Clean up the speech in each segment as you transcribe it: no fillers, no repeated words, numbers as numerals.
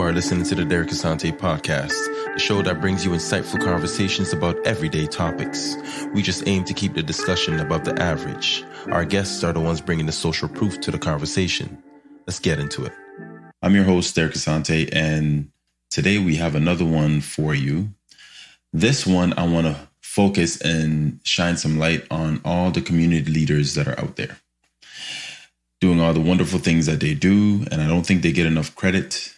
are listening to the Derek Asante podcast, the show that brings you insightful conversations about everyday topics. We just aim to keep the discussion above the average. Our guests are the ones bringing the social proof to the conversation. Let's get into it. I'm your host, Derek Asante, and today we have another one for you. This one, I want to focus and shine some light on all the community leaders that are out there, doing all the wonderful things that they do. And I don't think they get enough credit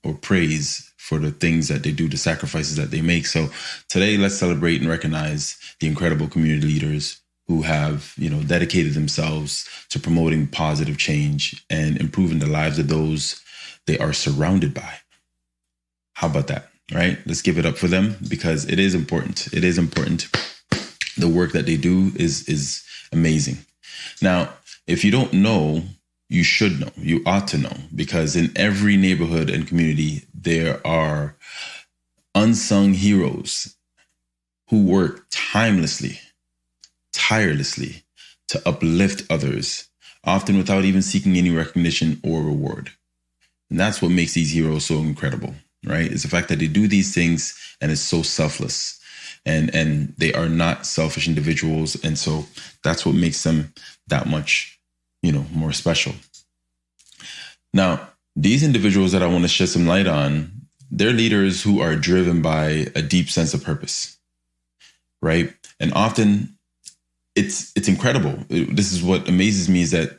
or praise for the things that they do, the sacrifices that they make. So today, let's celebrate and recognize the incredible community leaders who have, dedicated themselves to promoting positive change and improving the lives of those they are surrounded by. How about that, right? Let's give it up for them because it is important. It is important. The work that they do is amazing. Now, if you don't know, you should know. You ought to know, because in every neighborhood and community, there are unsung heroes who work tirelessly to uplift others, often without even seeking any recognition or reward. And that's what makes these heroes so incredible, right? It's the fact that they do these things and it's so selfless, and they are not selfish individuals. And so that's what makes them that much more special. Now, these individuals that I want to shed some light on, they're leaders who are driven by a deep sense of purpose, right? And often it's incredible. This is what amazes me, is that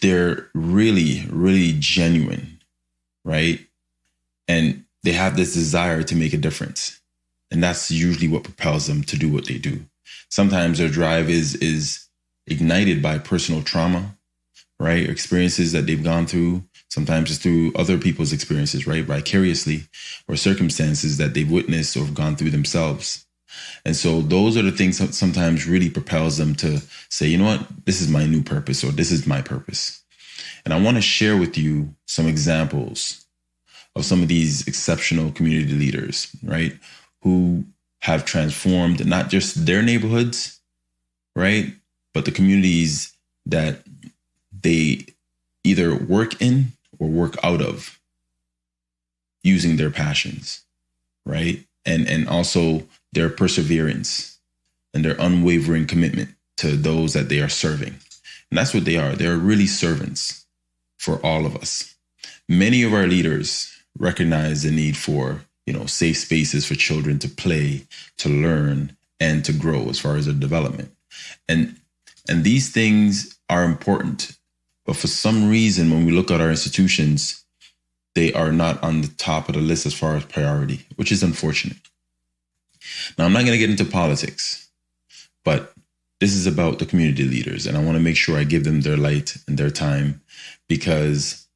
they're really, really genuine, right? And they have this desire to make a difference. And that's usually what propels them to do what they do. Sometimes their drive is ignited by personal trauma, right? Experiences that they've gone through. Sometimes it's through other people's experiences, right? Vicariously, or circumstances that they've witnessed or have gone through themselves. And so those are the things that sometimes really propels them to say, you know what, this is my new purpose, or this is my purpose. And I want to share with you some examples of some of these exceptional community leaders, right? Who have transformed not just their neighborhoods, right? But the communities that they either work in or work out of, using their passions, right? And also their perseverance and their unwavering commitment to those that they are serving. And that's what they are. They're really servants for all of us. Many of our leaders recognize the need for, safe spaces for children to play, to learn, and to grow as far as their development. And these things are important. But for some reason, when we look at our institutions, they are not on the top of the list as far as priority, which is unfortunate. Now, I'm not going to get into politics, but this is about the community leaders, and I want to make sure I give them their light and their time, because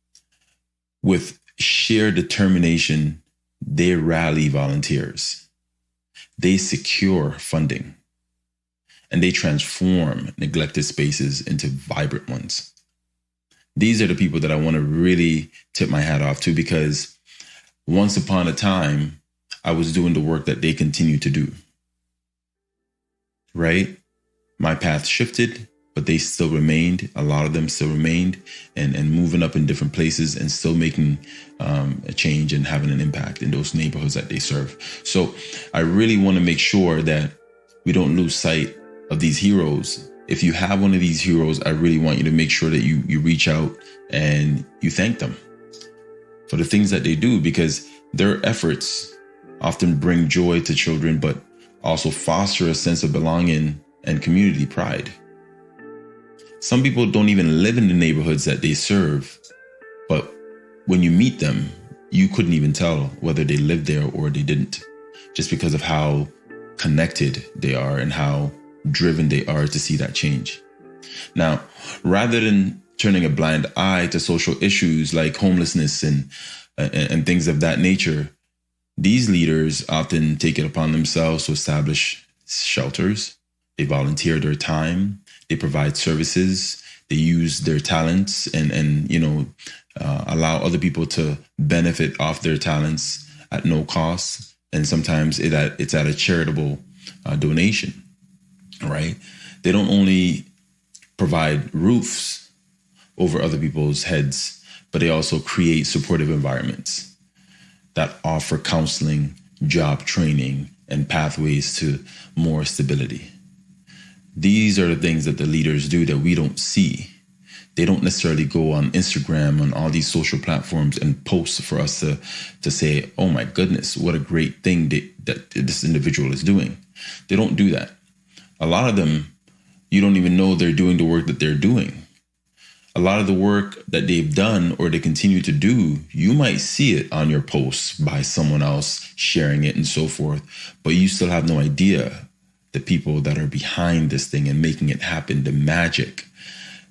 with sheer determination, they rally volunteers, they secure funding, and they transform neglected spaces into vibrant ones. These are the people that I want to really tip my hat off to, because once upon a time, I was doing the work that they continue to do, right? My path shifted, but they still remained. A lot of them still remained and moving up in different places and still making a change and having an impact in those neighborhoods that they serve. So I really want to make sure that we don't lose sight of these heroes. If you have one of these heroes, I really want you to make sure that you reach out and you thank them for the things that they do, because their efforts often bring joy to children, but also foster a sense of belonging and community pride. Some people don't even live in the neighborhoods that they serve, but when you meet them, you couldn't even tell whether they lived there or they didn't, just because of how connected they are and how driven they are to see that change. Now, rather than turning a blind eye to social issues like homelessness and things of that nature, these leaders often take it upon themselves to establish shelters. They volunteer their time. They provide services. They use their talents and allow other people to benefit off their talents at no cost. And sometimes it's at a charitable donation. Right? They don't only provide roofs over other people's heads, but they also create supportive environments. that offer counseling, job training, and pathways to more stability. These are the things that the leaders do that we don't see. They don't necessarily go on Instagram, on all these social platforms and post for us to say, oh my goodness, what a great thing that this individual is doing. They don't do that. A lot of them, you don't even know they're doing the work that they're doing. A lot of the work that they've done or they continue to do, you might see it on your posts by someone else sharing it and so forth, but you still have no idea the people that are behind this thing and making it happen, the magic,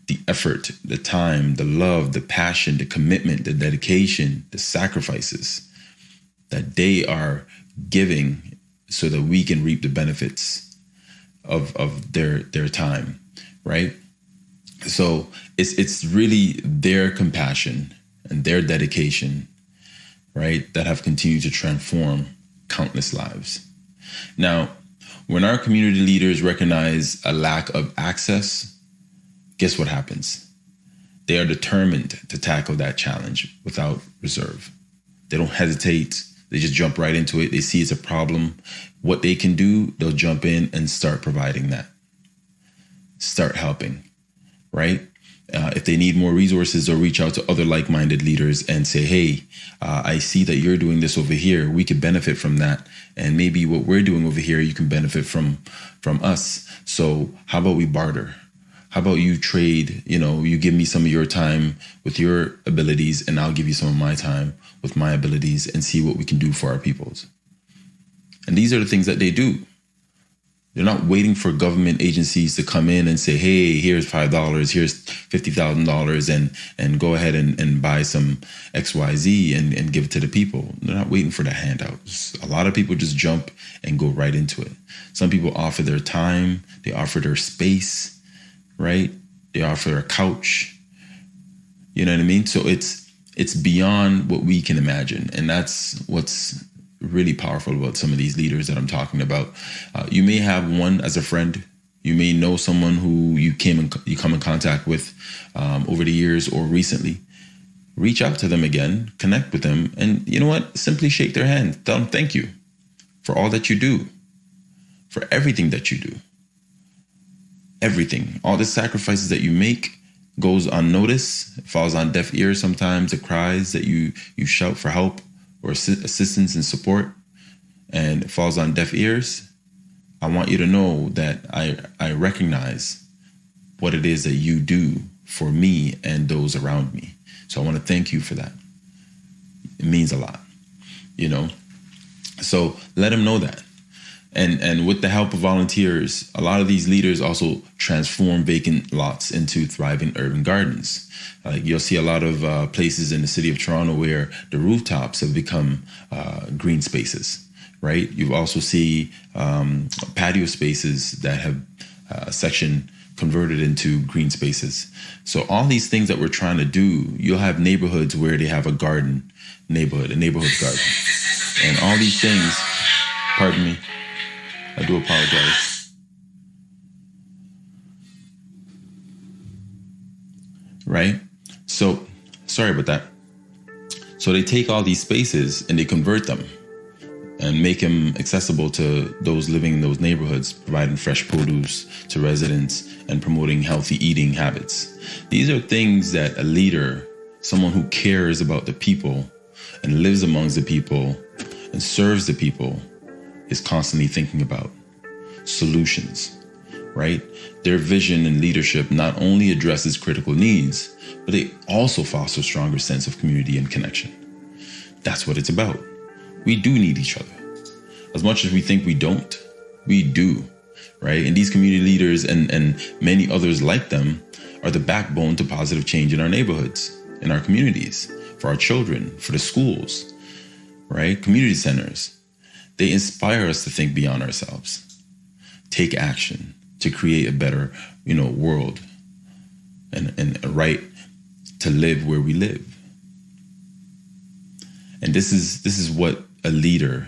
the effort, the time, the love, the passion, the commitment, the dedication, the sacrifices that they are giving so that we can reap the benefits of their time, right? So it's really their compassion and their dedication, right, that have continued to transform countless lives. Now, when our community leaders recognize a lack of access, guess what happens? They are determined to tackle that challenge without reserve. They don't hesitate. They just jump right into it. They see it's a problem. What they can do, they'll jump in and start providing that. Start helping, right? If they need more resources, they'll reach out to other like-minded leaders and say, hey, I see that you're doing this over here. We could benefit from that. And maybe what we're doing over here, you can benefit from us. So how about we barter? How about you trade, you give me some of your time with your abilities and I'll give you some of my time with my abilities and see what we can do for our peoples. And these are the things that they do. They're not waiting for government agencies to come in and say, hey, here's $5, here's $50,000 and go ahead and buy some XYZ and give it to the people. They're not waiting for the handouts. A lot of people just jump and go right into it. Some people offer their time, they offer their space, right? They offer a couch. You know what I mean? So it's beyond what we can imagine. And that's what's really powerful about some of these leaders that I'm talking about. You may have one as a friend. You may know someone who you come in contact with over the years or recently. Reach out to them again, connect with them, and you know what? Simply shake their hand. Tell them thank you for all that you do, for everything that you do. Everything, all the sacrifices that you make goes unnoticed. It falls on deaf ears sometimes. The cries that you shout for help or assistance and support, and it falls on deaf ears. I want you to know that I recognize what it is that you do for me and those around me. So I want to thank you for that. It means a lot, So let them know that. And with the help of volunteers, a lot of these leaders also transform vacant lots into thriving urban gardens. Like you'll see a lot of places in the city of Toronto where the rooftops have become green spaces, right? You also see patio spaces that have a section converted into green spaces. So all these things that we're trying to do, you'll have neighborhoods where they have a neighborhood garden. And all these things, pardon me, I do apologize. Right? So, sorry about that. So they take all these spaces and they convert them and make them accessible to those living in those neighborhoods, providing fresh produce to residents and promoting healthy eating habits. These are things that a leader, someone who cares about the people and lives amongst the people and serves the people, is constantly thinking about. Solutions, right? Their vision and leadership not only addresses critical needs, but they also foster a stronger sense of community and connection. That's what it's about. We do need each other. As much as we think we don't, we do, right? And these community leaders and many others like them are the backbone to positive change in our neighborhoods, in our communities, for our children, for the schools, right? Community centers. They inspire us to think beyond ourselves, take action to create a better, world and a right to live where we live. And this is what a leader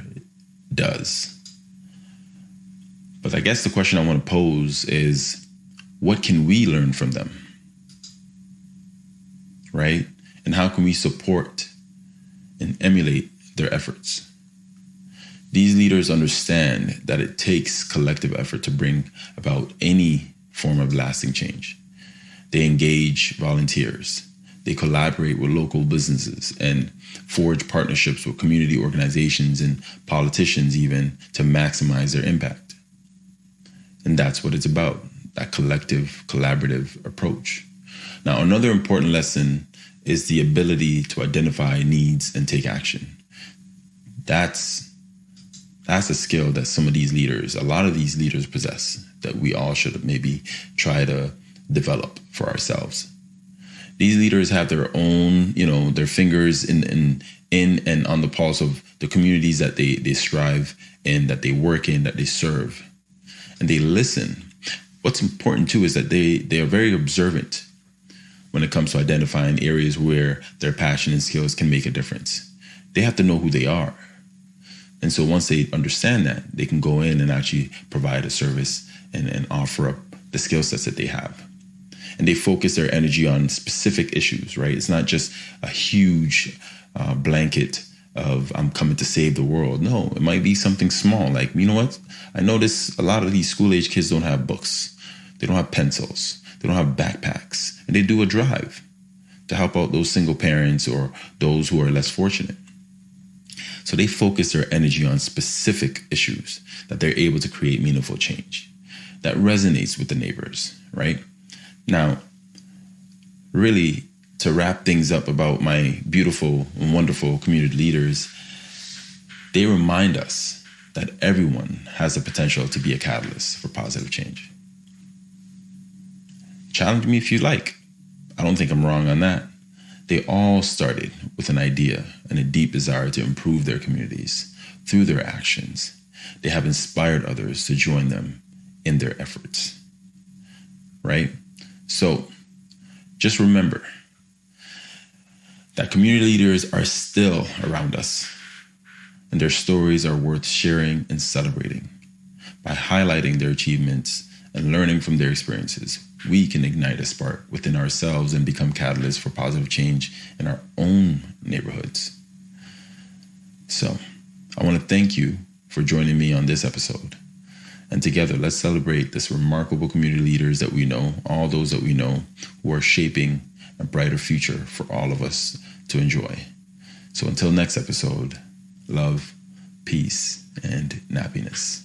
does. But I guess the question I want to pose is, what can we learn from them? Right? And how can we support and emulate their efforts. These leaders understand that it takes collective effort to bring about any form of lasting change. They engage volunteers. They collaborate with local businesses and forge partnerships with community organizations and politicians even to maximize their impact. And that's what it's about, that collective, collaborative approach. Now, another important lesson is the ability to identify needs and take action. That's a skill that some of these leaders, a lot of these leaders possess, that we all should maybe try to develop for ourselves. These leaders have their own, their fingers in and on the pulse of the communities that they strive in, that they work in, that they serve. And they listen. What's important too is that they are very observant when it comes to identifying areas where their passion and skills can make a difference. They have to know who they are. And so once they understand that, they can go in and actually provide a service and offer up the skill sets that they have. And they focus their energy on specific issues, right? It's not just a huge blanket of I'm coming to save the world. No, it might be something small. Like, you know what? I notice a lot of these school-age kids don't have books. They don't have pencils. They don't have backpacks. And they do a drive to help out those single parents or those who are less fortunate. So they focus their energy on specific issues that they're able to create meaningful change that resonates with the neighbors, right? Now, really, to wrap things up about my beautiful and wonderful community leaders, they remind us that everyone has the potential to be a catalyst for positive change. Challenge me if you like. I don't think I'm wrong on that. They all started with an idea and a deep desire to improve their communities through their actions. They have inspired others to join them in their efforts, right? So just remember that community leaders are still around us, and their stories are worth sharing and celebrating. By highlighting their achievements and learning from their experiences, we can ignite a spark within ourselves and become catalysts for positive change in our own neighborhoods. So I want to thank you for joining me on this episode. And together, let's celebrate this remarkable community leaders that we know, all those that we know, who are shaping a brighter future for all of us to enjoy. So until next episode, love, peace, and happiness.